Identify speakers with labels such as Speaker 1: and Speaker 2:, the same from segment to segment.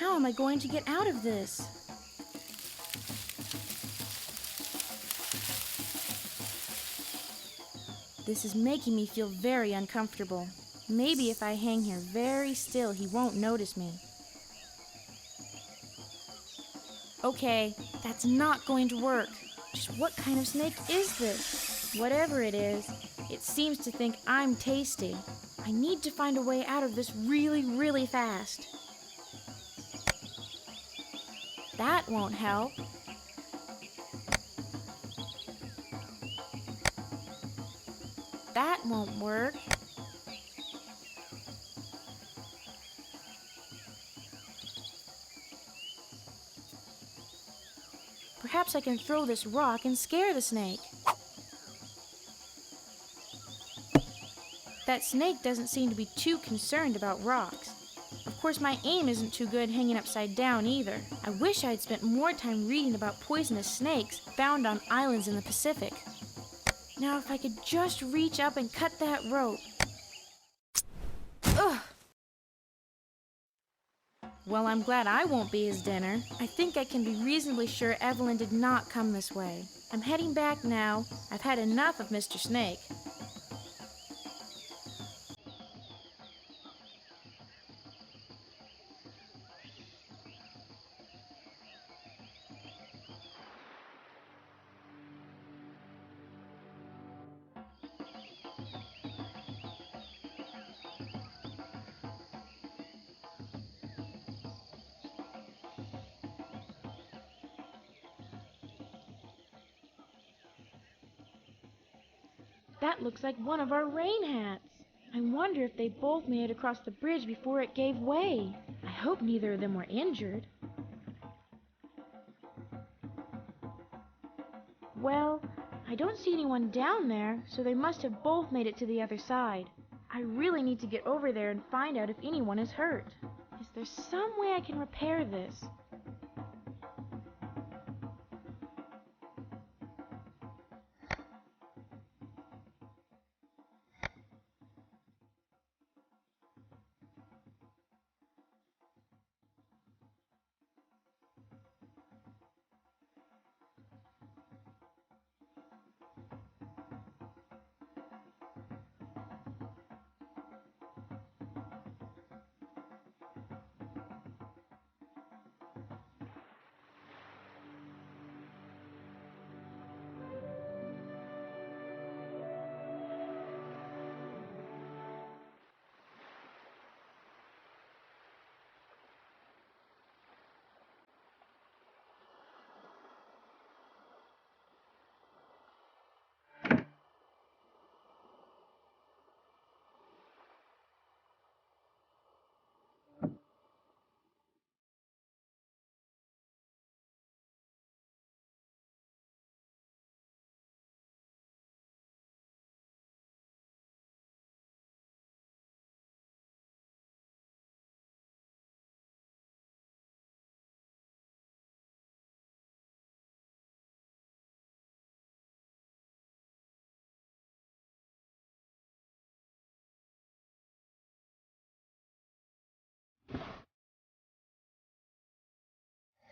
Speaker 1: How am I going to get out of this? This is making me feel very uncomfortable. Maybe if I hang here very still, he won't notice me. Okay, that's not going to work. Just what kind of snake is this? Whatever it is, it seems to think I'm tasty. I need to find a way out of this really, really fast. That won't help. That won't work. Perhaps I can throw this rock and scare the snake. That snake doesn't seem to be too concerned about rocks. Of course, my aim isn't too good hanging upside down either. I wish I'd spent more time reading about poisonous snakes found on islands in the Pacific. Now, if I could just reach up and cut that rope. Ugh! Well, I'm glad I won't be his dinner. I think I can be reasonably sure Evelyn did not come this way. I'm heading back now. I've had enough of Mr. Snake. That looks like one of our rain hats. I wonder if they both made it across the bridge before it gave way. I hope neither of them were injured. Well, I don't see anyone down there, so they must have both made it to the other side. I really need to get over there and find out if anyone is hurt. Is there some way I can repair this?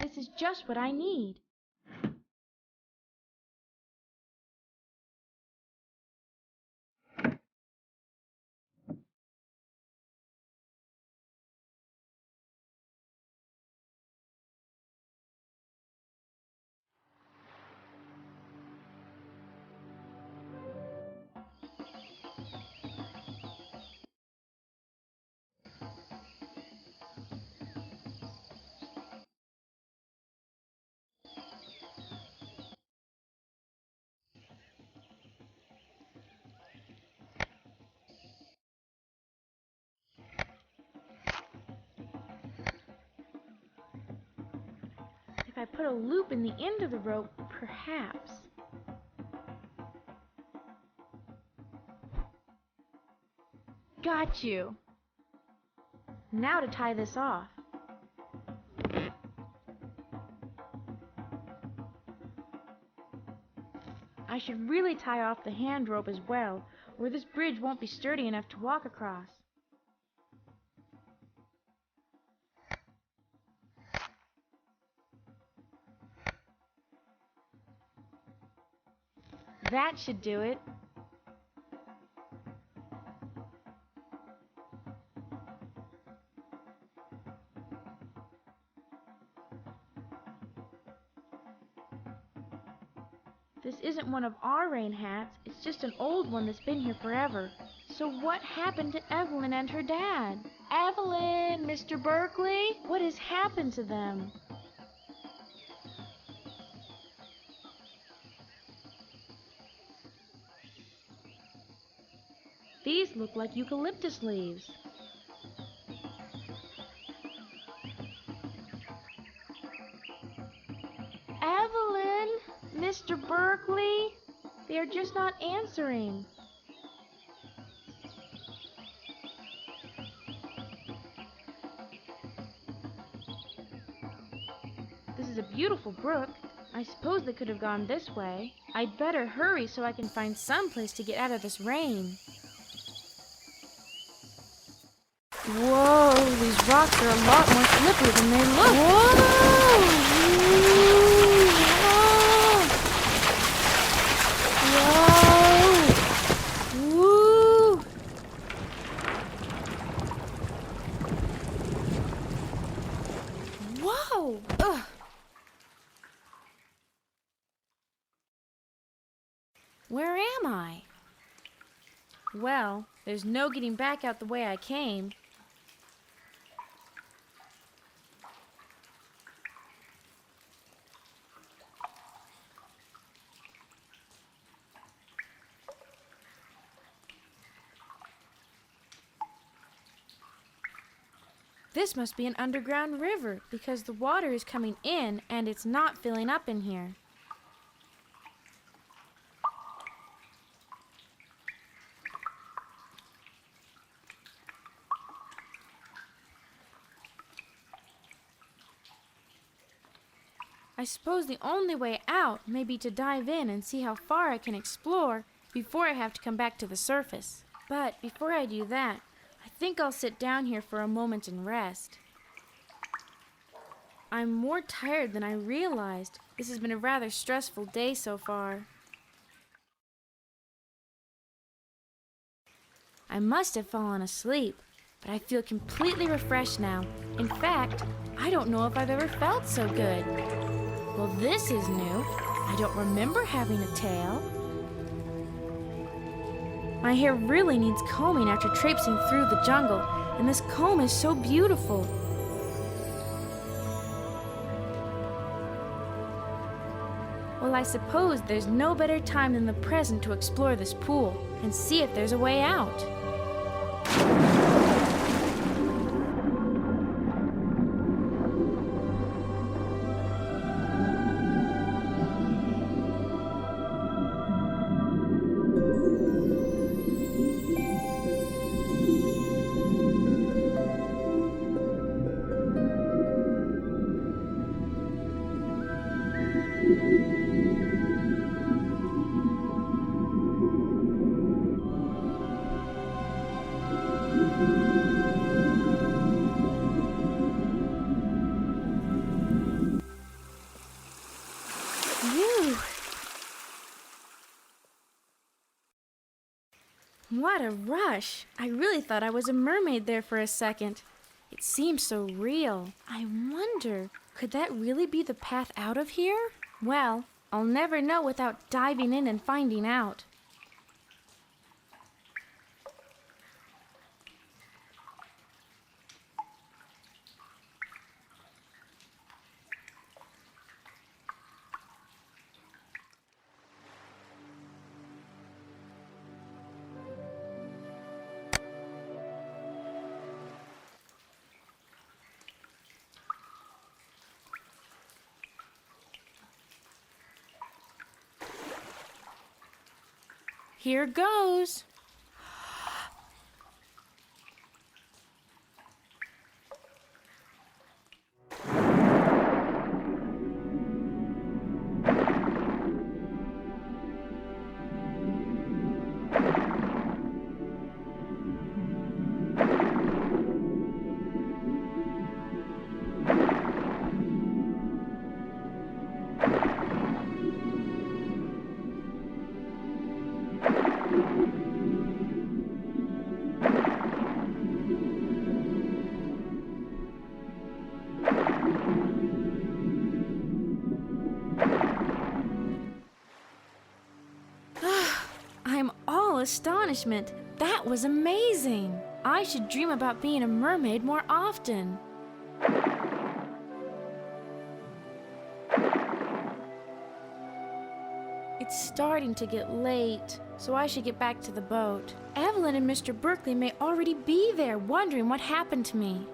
Speaker 1: This is just what I need. If I put a loop in the end of the rope, perhaps. Got you! Now to tie this off. I should really tie off the hand rope as well, or this bridge won't be sturdy enough to walk across. That should do it. This isn't one of our rain hats. It's just an old one that's been here forever. So what happened to Evelyn and her dad? Evelyn, Mr. Berkeley, what has happened to them? These look like eucalyptus leaves. Evelyn, Mr. Berkeley, they are just not answering. This is a beautiful brook. I suppose they could have gone this way. I'd better hurry so I can find some place to get out of this rain. Whoa, these rocks are a lot more slippery than they look. Whoa! Whoa! Woo! Whoa! Ugh. Where am I? Well, there's no getting back out the way I came. This must be an underground river because the water is coming in and it's not filling up in here. I suppose the only way out may be to dive in and see how far I can explore before I have to come back to the surface. But before I do that, I think I'll sit down here for a moment and rest. I'm more tired than I realized. This has been a rather stressful day so far. I must have fallen asleep, but I feel completely refreshed now. In fact, I don't know if I've ever felt so good. Well, this is new. I don't remember having a tail. My hair really needs combing after traipsing through the jungle, and this comb is so beautiful. Well, I suppose there's no better time than the present to explore this pool and see if there's a way out. What a rush! I really thought I was a mermaid there for a second. It seems so real. I wonder, could that really be the path out of here? Well, I'll never know without diving in and finding out. Here goes. astonishment. That was amazing. I should dream about being a mermaid more often. It's starting to get late, so I should get back to the boat. Evelyn and Mr. Berkeley may already be there, wondering what happened to me.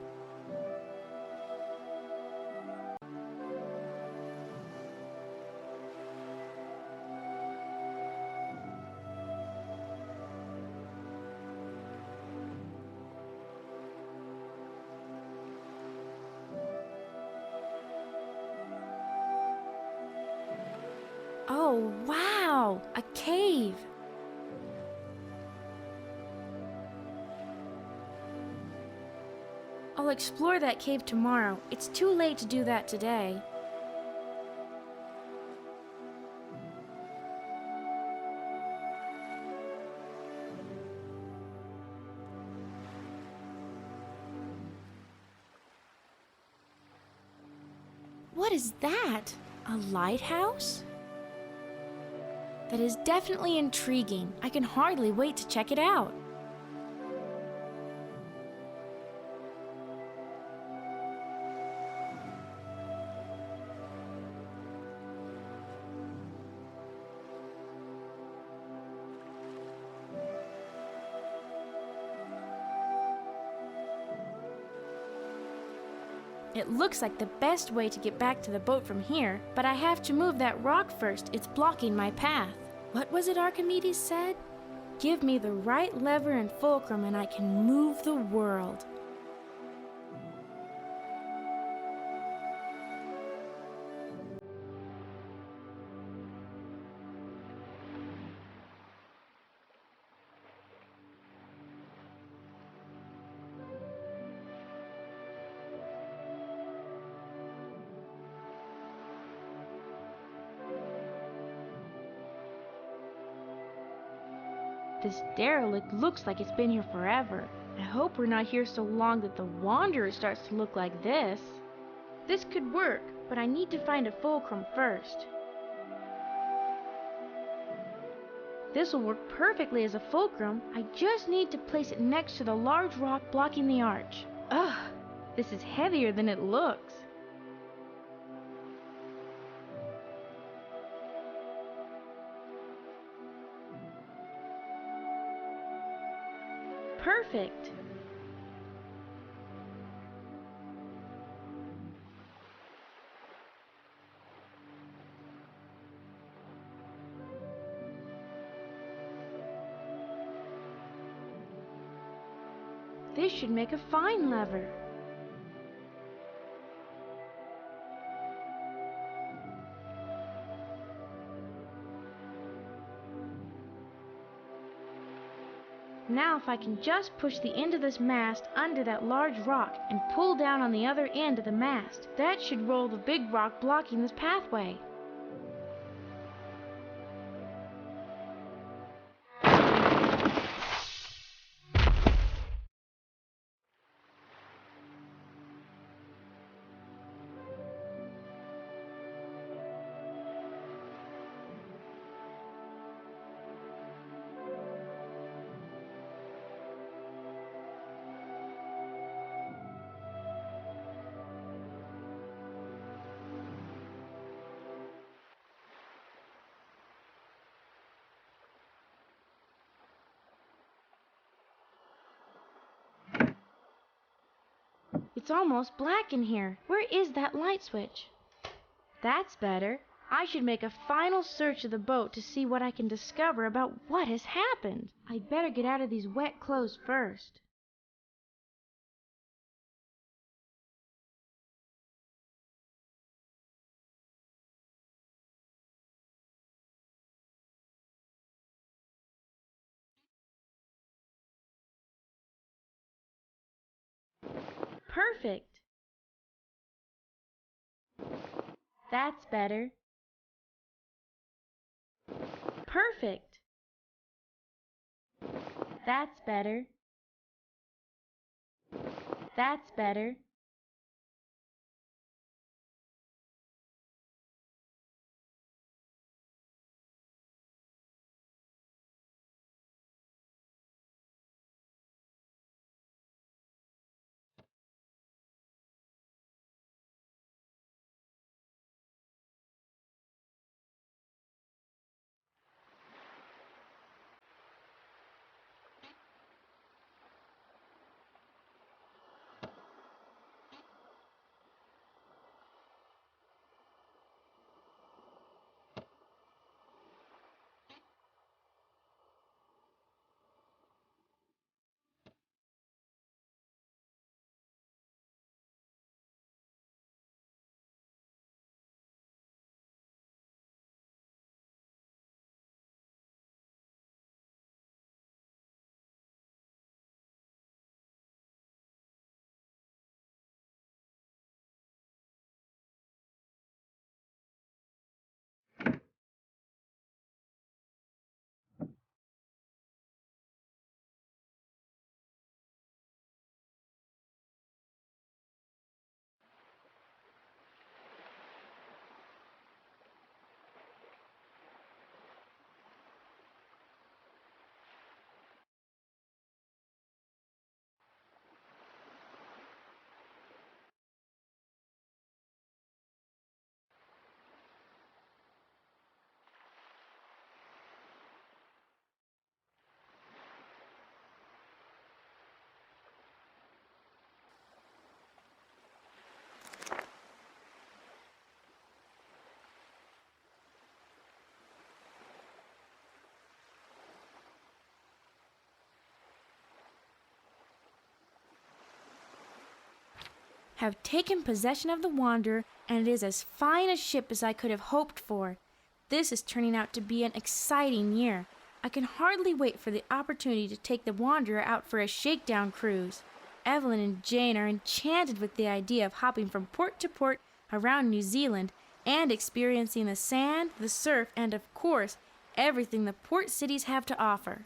Speaker 1: Oh, wow! A cave! I'll explore that cave tomorrow. It's too late to do that today. What is that? A lighthouse? That is definitely intriguing. I can hardly wait to check it out. It looks like the best way to get back to the boat from here, but I have to move that rock first. It's blocking my path. What was it Archimedes said? Give me the right lever and fulcrum and I can move the world. This derelict looks like it's been here forever. I hope we're not here so long that the Wanderer starts to look like this. This could work, but I need to find a fulcrum first. This will work perfectly as a fulcrum. I just need to place it next to the large rock blocking the arch. Ugh, this is heavier than it looks. Perfect. This should make a fine lever. Now if I can just push the end of this mast under that large rock and pull down on the other end of the mast, that should roll the big rock blocking this pathway. It's almost black in here. Where is that light switch? That's better. I should make a final search of the boat to see what I can discover about what has happened. I'd better get out of these wet clothes first. Perfect. That's better. Perfect. That's better. That's better. have taken possession of the Wanderer, and it is as fine a ship as I could have hoped for. This is turning out to be an exciting year. I can hardly wait for the opportunity to take the Wanderer out for a shakedown cruise. Evelyn and Jane are enchanted with the idea of hopping from port to port around New Zealand and experiencing the sand, the surf, and of course, everything the port cities have to offer.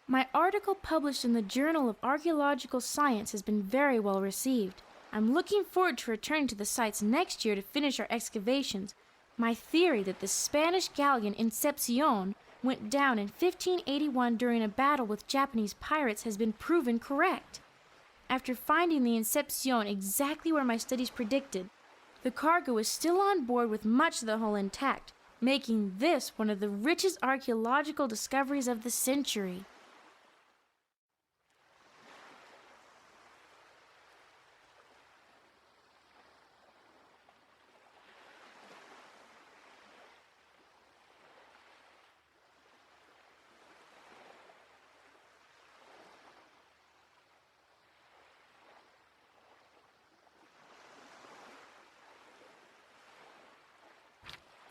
Speaker 1: My article published in the Journal of Archaeological Science has been very well received. I'm looking forward to returning to the sites next year to finish our excavations. My theory that the Spanish galleon Incepcion went down in 1581 during a battle with Japanese pirates has been proven correct. After finding the Incepcion exactly where my studies predicted, the cargo is still on board with much of the hull intact, making this one of the richest archaeological discoveries of the century.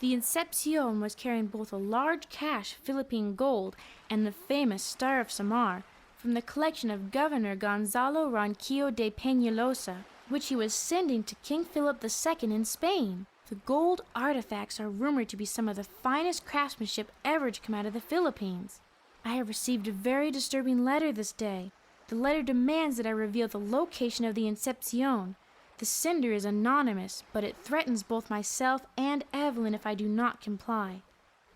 Speaker 1: The Incepcion was carrying both a large cache Philippine gold and the famous Star of Samar from the collection of Governor Gonzalo Ronquillo de Peñalosa, which he was sending to King Philip II in Spain. The gold artifacts are rumored to be some of the finest craftsmanship ever to come out of the Philippines. I have received a very disturbing letter this day. The letter demands that I reveal the location of the Incepcion. The sender is anonymous, but it threatens both myself and Evelyn if I do not comply.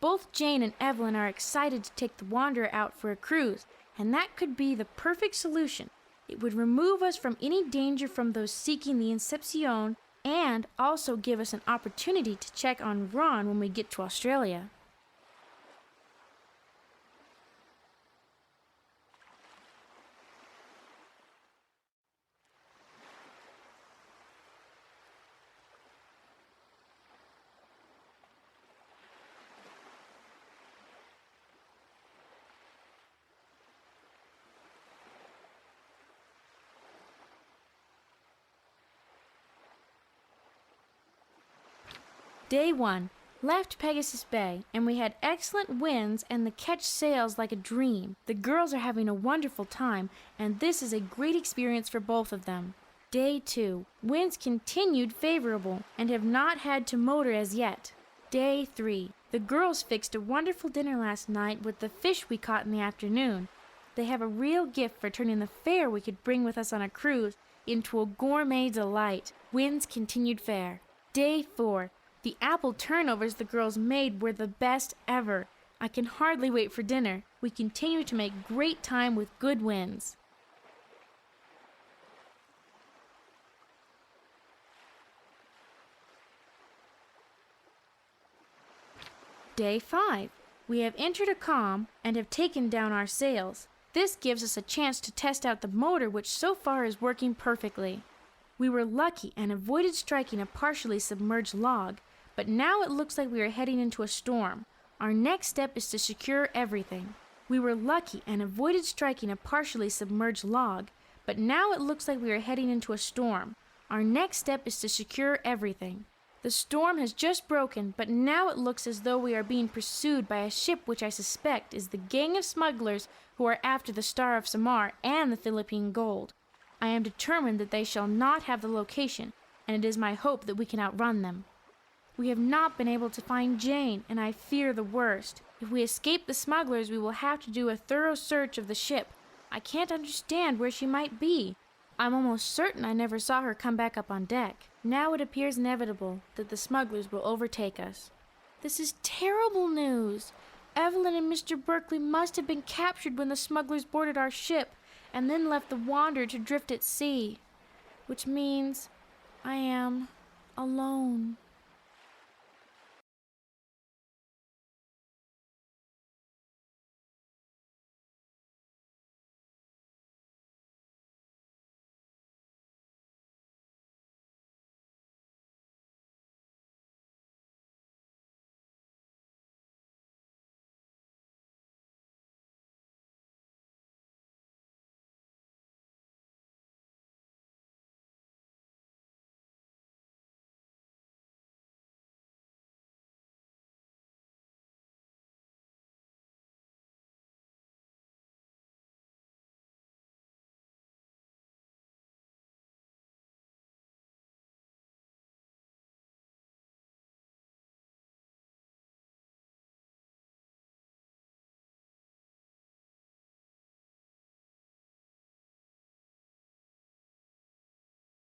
Speaker 1: Both Jane and Evelyn are excited to take the Wanderer out for a cruise, and that could be the perfect solution. It would remove us from any danger from those seeking the Incepcion, and also give us an opportunity to check on Ron when we get to Australia. Day 1. Left Pegasus Bay, and we had excellent winds and the ketch sails like a dream. The girls are having a wonderful time, and this is a great experience for both of them. Day 2. Winds continued favorable, and have not had to motor as yet. Day 3. The girls fixed a wonderful dinner last night with the fish we caught in the afternoon. They have a real gift for turning the fare we could bring with us on a cruise into a gourmet delight. Winds continued fair. Day 4. The apple turnovers the girls made were the best ever. I can hardly wait for dinner. We continue to make great time with good winds. Day 5. We have entered a calm and have taken down our sails. This gives us a chance to test out the motor, which so far is working perfectly. We were lucky and avoided striking a partially submerged log, but now it looks like we are heading into a storm. Our next step is to secure everything. We were lucky and avoided striking a partially submerged log, but now it looks like we are heading into a storm. Our next step is to secure everything. The storm has just broken, but now it looks as though we are being pursued by a ship which I suspect is the gang of smugglers who are after the Star of Samar and the Philippine gold. I am determined that they shall not have the location, and it is my hope that we can outrun them. We have not been able to find Jane, and I fear the worst. If we escape the smugglers, we will have to do a thorough search of the ship. I can't understand where she might be. I'm almost certain I never saw her come back up on deck. Now it appears inevitable that the smugglers will overtake us. This is terrible news. Evelyn and Mr. Berkeley must have been captured when the smugglers boarded our ship, and then left the Wanderer to drift at sea. Which means I am alone.